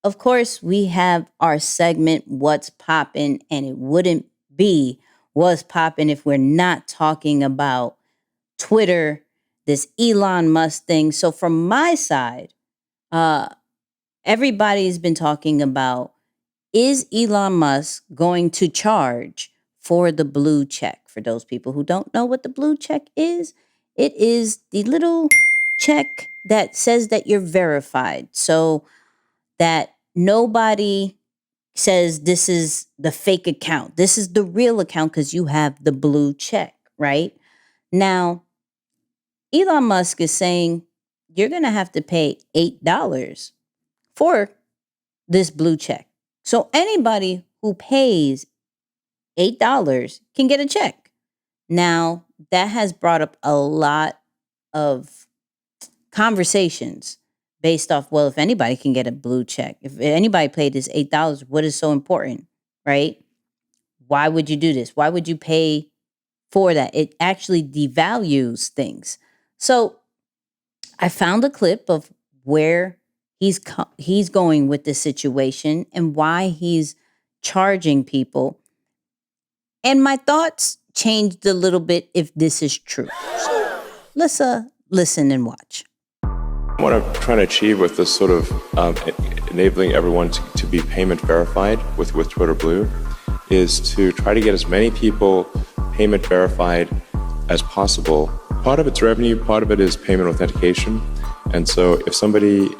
of course, we have our segment, What's Poppin', and it wouldn't be What's Poppin' if we're not talking about Twitter, this Elon Musk thing. So, from my side, uh, everybody's been talking about, is Elon Musk going to charge for the blue check? For those people who don't know what the blue check is, it is the little check that says that you're verified. So, that nobody says this is the fake account. This is the real account because you have the blue check, right? Now, Elon Musk is saying you're going to have to pay $8 for this blue check. So anybody who pays $8 can get a check. Now, that has brought up a lot of conversations based off, well, if anybody can get a blue check, if anybody paid this $8, what is so important, right? Why would you do this? Why would you pay for that? It actually devalues things. So I found a clip of where he's going with this situation and why he's charging people. And my thoughts changed a little bit if this is true. So let's listen and watch. What I'm trying to achieve with this sort of enabling everyone to be payment verified with Twitter Blue is to try to get as many people payment verified as possible. Part of it's revenue, part of it is payment authentication. And so if somebody,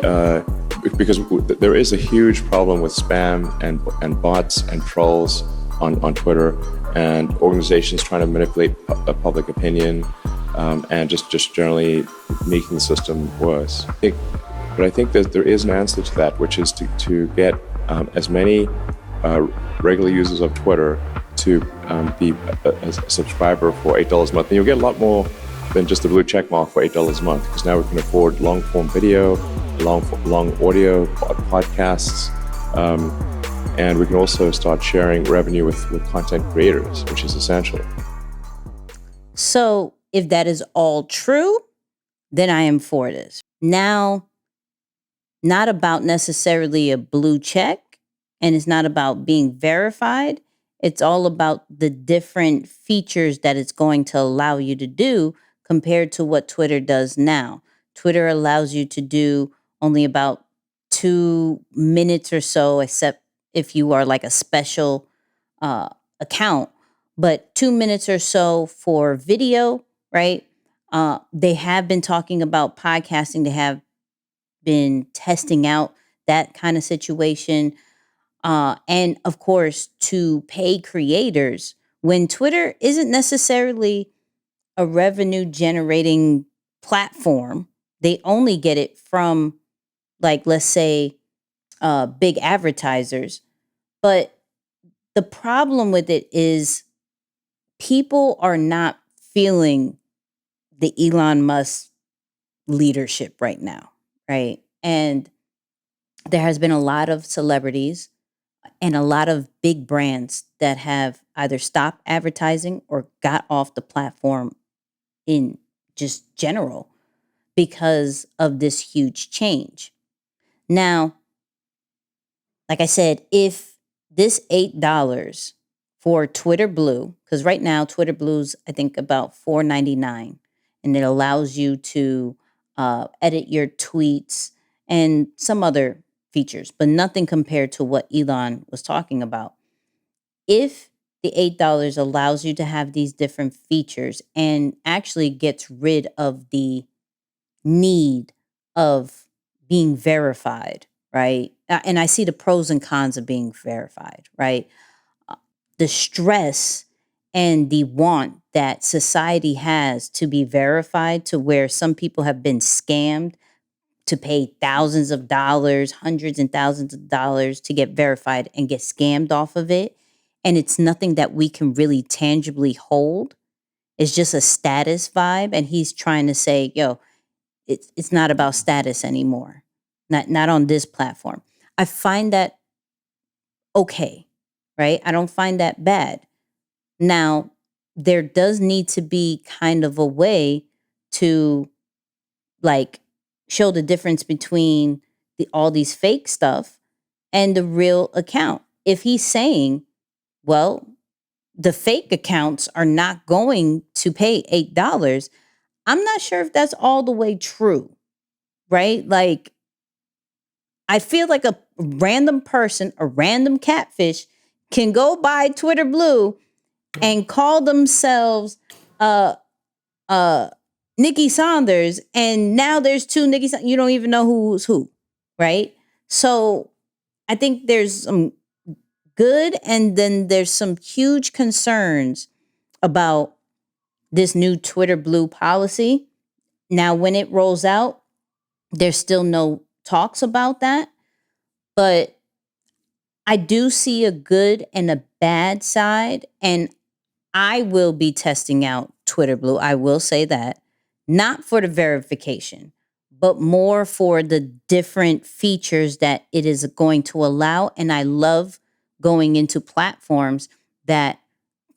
because there is a huge problem with spam and bots and trolls on Twitter, and organizations trying to manipulate public opinion, and just generally making the system worse. But I think that there is an answer to that, which is to get as many regular users of Twitter to be a subscriber for $8 a month. And you'll get a lot more than just the blue check mark for $8 a month, because now we can afford long form video, long audio podcasts, and we can also start sharing revenue with content creators, which is essential. So if that is all true, then I am for this. Now, not about necessarily a blue check, and it's not about being verified. It's all about the different features that it's going to allow you to do compared to what Twitter does now. Twitter allows you to do only about 2 minutes or so, except if you are like a special account, but 2 minutes or so for video, right? They have been talking about podcasting. They have been testing out that kind of situation. And of course, to pay creators when Twitter isn't necessarily a revenue generating platform. They only get it from, like, let's say, big advertisers. But the problem with it is people are not feeling the Elon Musk leadership right now, right? And there has been a lot of celebrities and a lot of big brands that have either stopped advertising or got off the platform in just general because of this huge change. Now, like I said, if this $8 for Twitter Blue, because right now Twitter Blue's I think about $4.99, and it allows you to edit your tweets and some other features, but nothing compared to what Elon was talking about. If the $8 allows you to have these different features and actually gets rid of the need of being verified, right? And I see the pros and cons of being verified, right? The stress and the want that society has to be verified, to where some people have been scammed to pay thousands of dollars, hundreds and thousands of dollars to get verified and get scammed off of it. And it's nothing that we can really tangibly hold. It's just a status vibe. And he's trying to say, yo, it's not about status anymore. Not on this platform. I find that okay, right? I don't find that bad. Now, there does need to be kind of a way to, like, show the difference between all these fake stuff and the real account. If he's saying, well, the fake accounts are not going to pay $8, I'm not sure if that's all the way true, right? Like, I feel like a random person, a random catfish, can go buy Twitter Blue and call themselves Nikki Saunders, and now there's two Nikki. You don't even know who's who, right? So I think there's some good, and then there's some huge concerns about this new Twitter Blue policy. Now, when it rolls out, there's still no talks about that, but I do see a good and a bad side, and I will be testing out Twitter Blue. I will say that. Not for the verification, but more for the different features that it is going to allow. And I love going into platforms that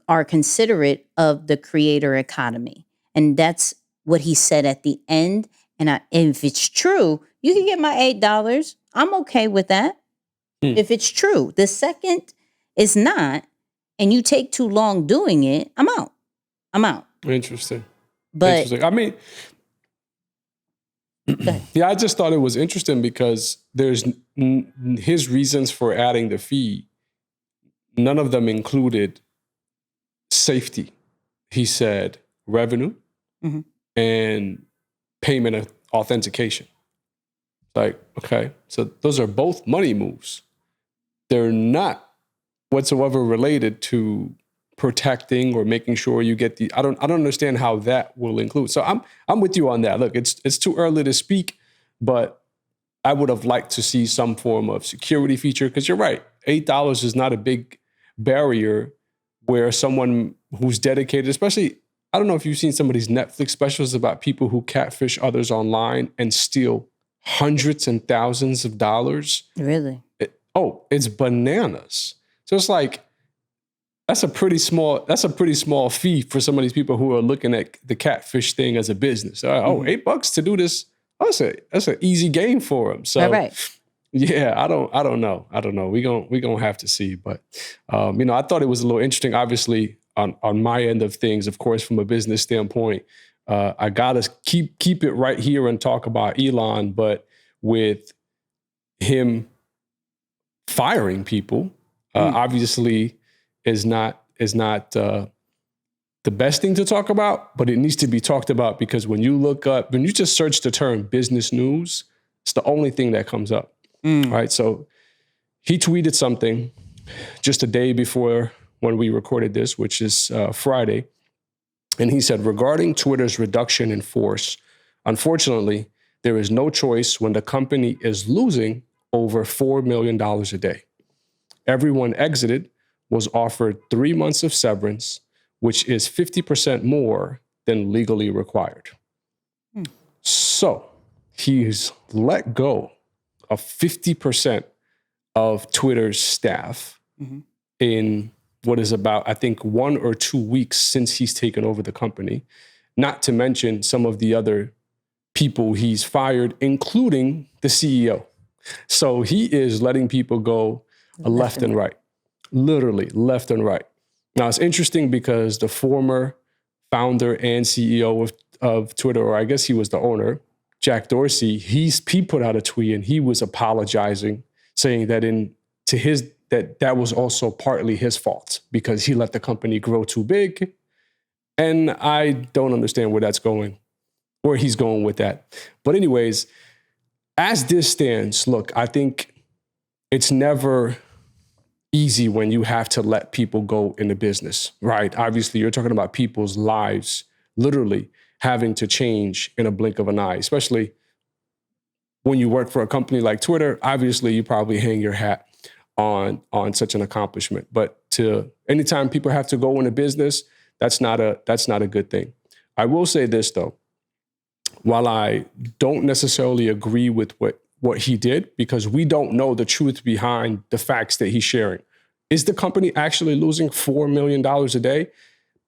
are considerate of the creator economy. And that's what he said at the end. And if it's true, you can get my $8. I'm okay with that. If it's true. The second it's not, and you take too long doing it, I'm out. Interesting. But interesting. I mean, yeah, I just thought it was interesting because there's his reasons for adding the fee. None of them included safety. He said revenue and payment authentication. Like, okay, so those are both money moves. They're not whatsoever related to protecting or making sure you get the. I don't understand how that will include. So I'm with you on that. Look, it's too early to speak, but I would have liked to see some form of security feature because you're right. $8 is not a big barrier where someone who's dedicated, especially, I don't know if you've seen some of these Netflix specials about people who catfish others online and steal hundreds and thousands of dollars. really, It's bananas. So it's like, that's a pretty small fee for some of these people who are looking at the catfish thing as a business. $8 to do this. That's an easy game for them. So right. yeah, I don't know. We gonna have to see. But I thought it was a little interesting. Obviously, on my end of things, of course, from a business standpoint, I gotta keep it right here and talk about Elon. But with him firing people, obviously is not the best thing to talk about, but it needs to be talked about because when you just search the term business news, it's the only thing that comes up. Right. So he tweeted something just a day before when we recorded this, which is Friday. And he said, regarding Twitter's reduction in force, unfortunately, there is no choice when the company is losing over $4 million a day. Everyone exited was offered 3 months of severance, which is 50% more than legally required. So he's let go of 50% of Twitter's staff in what is about, I think, 1 or 2 weeks since he's taken over the company, not to mention some of the other people he's fired, including the CEO. So he is letting people go left and right. Literally left and right. Now, it's interesting because the former founder and CEO of Twitter, or I guess he was the owner, Jack Dorsey, he put out a tweet and he was apologizing, saying that that was also partly his fault because he let the company grow too big. And I don't understand where he's going with that. But anyways, as this stands, look, I think it's never easy when you have to let people go in the business, right? Obviously, you're talking about people's lives literally having to change in a blink of an eye, especially when you work for a company like Twitter. Obviously, you probably hang your hat on such an accomplishment. But anytime people have to go in a business, that's not a good thing. I will say this though, while I don't necessarily agree with what he did, because we don't know the truth behind the facts that he's sharing. Is the company actually losing $4 million a day?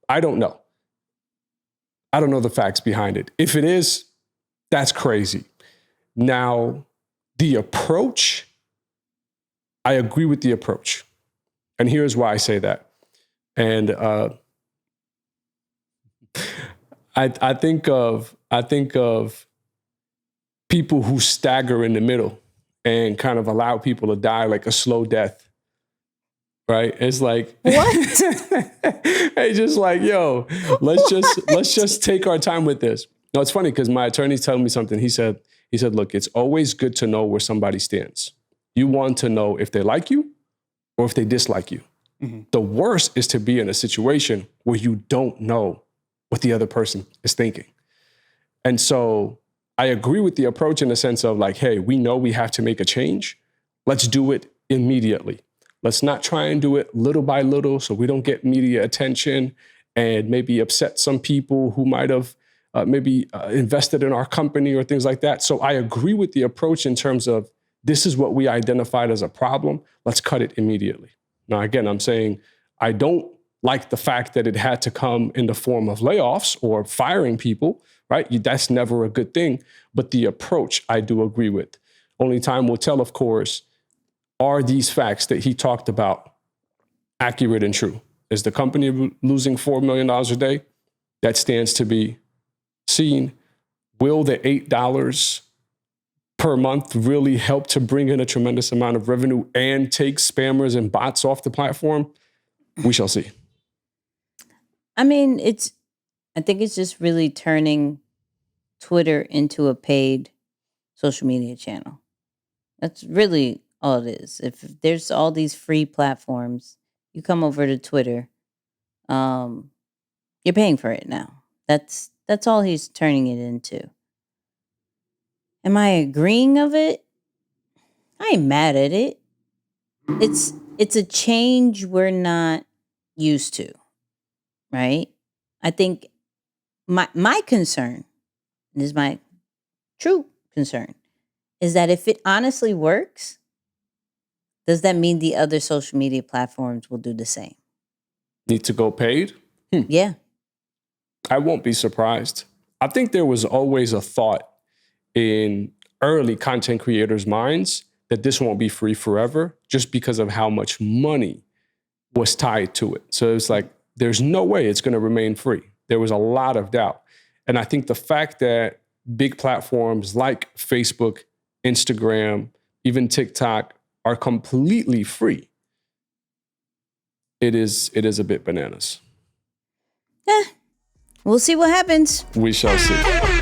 I don't know. I don't know the facts behind it. If it is, that's crazy. Now, the approach I agree with the approach. And here's why I say that. And I think of people who stagger in the middle and kind of allow people to die like a slow death. Right? It's like, what? It's just like, yo, let's just take our time with this. No, it's funny because my attorney's telling me something. He said, look, it's always good to know where somebody stands. You want to know if they like you or if they dislike you. Mm-hmm. The worst is to be in a situation where you don't know what the other person is thinking. And so I agree with the approach in the sense of like, hey, we know we have to make a change. Let's do it immediately. Let's not try and do it little by little so we don't get media attention and maybe upset some people who might have invested in our company or things like that. So I agree with the approach in terms of this is what we identified as a problem. Let's cut it immediately. Now, again, I'm saying I don't like the fact that it had to come in the form of layoffs or firing people, right? That's never a good thing. But the approach I do agree with. Only time will tell, of course, are these facts that he talked about accurate and true? Is the company losing $4 million a day? That stands to be seen. Will the $8 per month really help to bring in a tremendous amount of revenue and take spammers and bots off the platform? We shall see. I mean, I think it's just really turning Twitter into a paid social media channel. That's really all it is. If there's all these free platforms, you come over to Twitter, you're paying for it now. That's all he's turning it into. Am I agreeing of it? I ain't mad at it. It's a change we're not used to, right? I think my concern, and this is my true concern, is that if it honestly works, does that mean the other social media platforms will do the same? Need to go paid? Yeah. I won't be surprised. I think there was always a thought in early content creators' minds that this won't be free forever just because of how much money was tied to it. So it's like, there's no way it's going to remain free. There was a lot of doubt. And I think the fact that big platforms like Facebook, Instagram, even TikTok are completely free, it is a bit bananas. We'll see what happens. We shall see.